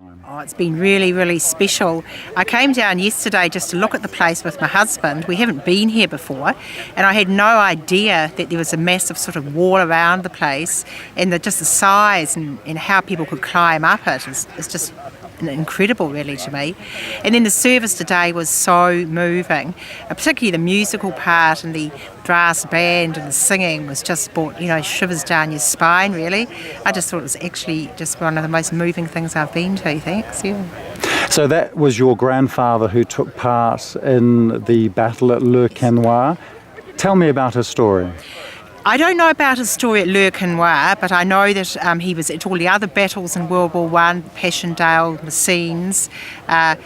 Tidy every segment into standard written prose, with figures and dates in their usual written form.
Oh, it's been really, really special. I came down yesterday just to look at the place with my husband. We haven't been here before, and I had no idea that there was a massive sort of wall around the place, and just the size and how people could climb up it is just incredible really to me. And then the service today was so moving, particularly the musical part and the brass band and the singing was just brought, shivers down your spine really. I just thought it was actually just one of the most moving things I've been to, thanks, yeah. So that was your grandfather who took part in the battle at Le Quesnoy. Tell me about his story. I don't know about his story at Le Quesnoy, but I know that he was at all the other battles in World War I, Passchendaele, Messines, and,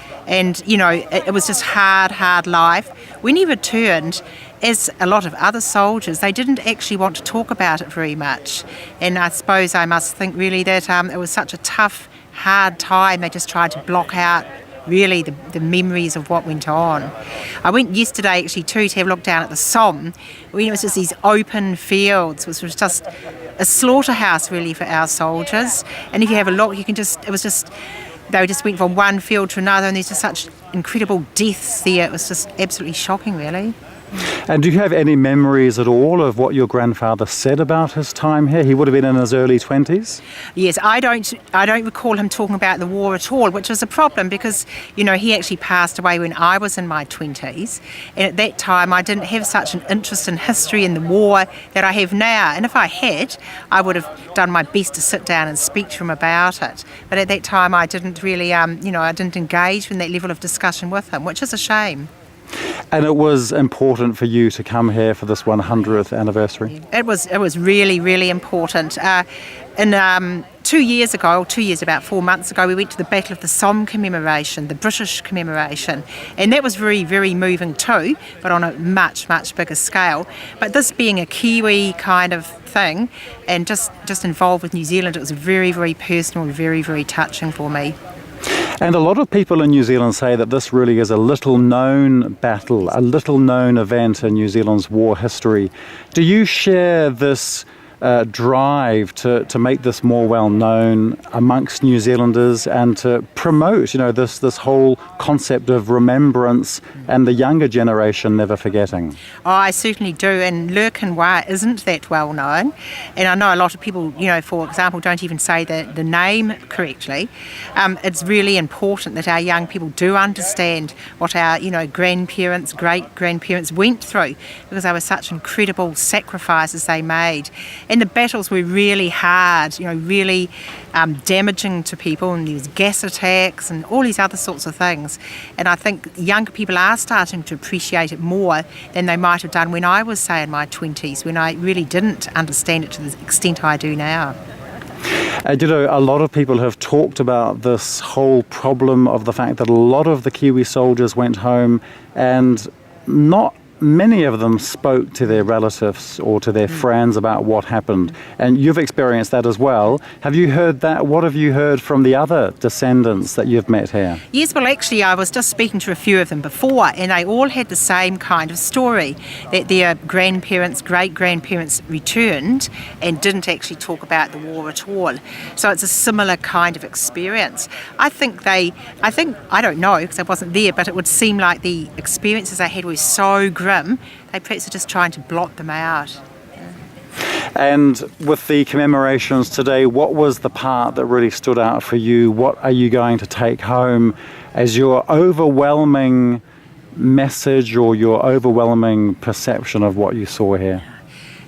it was just hard life. When he returned, as a lot of other soldiers, they didn't actually want to talk about it very much. And I suppose I must think really that it was such a tough, hard time, they just tried to block out really the memories of what went on. I went yesterday actually too to have a look down at the Somme. It was just these open fields, which was just a slaughterhouse really for our soldiers. And if you have a look, they just went from one field to another, and there's just such incredible deaths there. It was just absolutely shocking really. And do you have any memories at all of what your grandfather said about his time here? He would have been in his early 20s? Yes, I don't recall him talking about the war at all, which was a problem because, he actually passed away when I was in my 20s. And at that time, I didn't have such an interest in history and the war that I have now. And if I had, I would have done my best to sit down and speak to him about it. But at that time, I didn't really, I didn't engage in that level of discussion with him, which is a shame. And it was important for you to come here for this 100th anniversary? It was really, really important. And 2 years ago, about 4 months ago, we went to the Battle of the Somme commemoration, the British commemoration. And that was very, very moving too, but on a much, much bigger scale. But this being a Kiwi kind of thing and just involved with New Zealand, it was very, very personal and very, very touching for me. And a lot of people in New Zealand say that this really is a little-known battle, a little-known event in New Zealand's war history. Do you share this drive to make this more well-known amongst New Zealanders and to promote, this whole concept of remembrance and the younger generation never forgetting? Oh, I certainly do, and Le Quesnoy isn't that well known, and I know a lot of people, for example, don't even say the name correctly. It's really important that our young people do understand what our, grandparents, great-grandparents went through, because they were such incredible sacrifices they made. And the battles were really hard, really damaging to people, and there was gas attacks and all these other sorts of things. And I think younger people are starting to appreciate it more than they might have done when I was, say, in my 20s, when I really didn't understand it to the extent I do now. A lot of people have talked about this whole problem of the fact that a lot of the Kiwi soldiers went home and not many of them spoke to their relatives or to their friends about what happened. And you've experienced that as well. Have you heard that? What have you heard from the other descendants that you've met here? Yes, well, actually, I was just speaking to a few of them before, and they all had the same kind of story, that their grandparents, great-grandparents returned and didn't actually talk about the war at all. So it's a similar kind of experience. I don't know, because I wasn't there, but it would seem like the experiences they had were so grim, they perhaps are just trying to blot them out. And with the commemorations today, what was the part that really stood out for you? What are you going to take home as your overwhelming message or your overwhelming perception of what you saw here?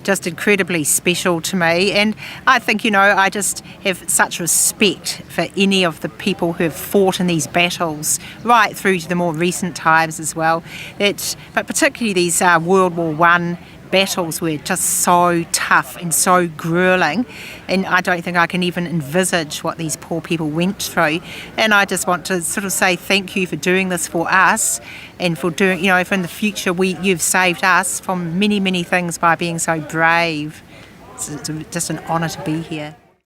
Just incredibly special to me, and I think I just have such respect for any of the people who have fought in these battles right through to the more recent times as well, but particularly these World War I battles were just so tough and so grueling, and I don't think I can even envisage what these poor people went through. And I just want to sort of say thank you for doing this for us, and for doing, if in the future you've saved us from many, many things by being so brave. It's just an honour to be here.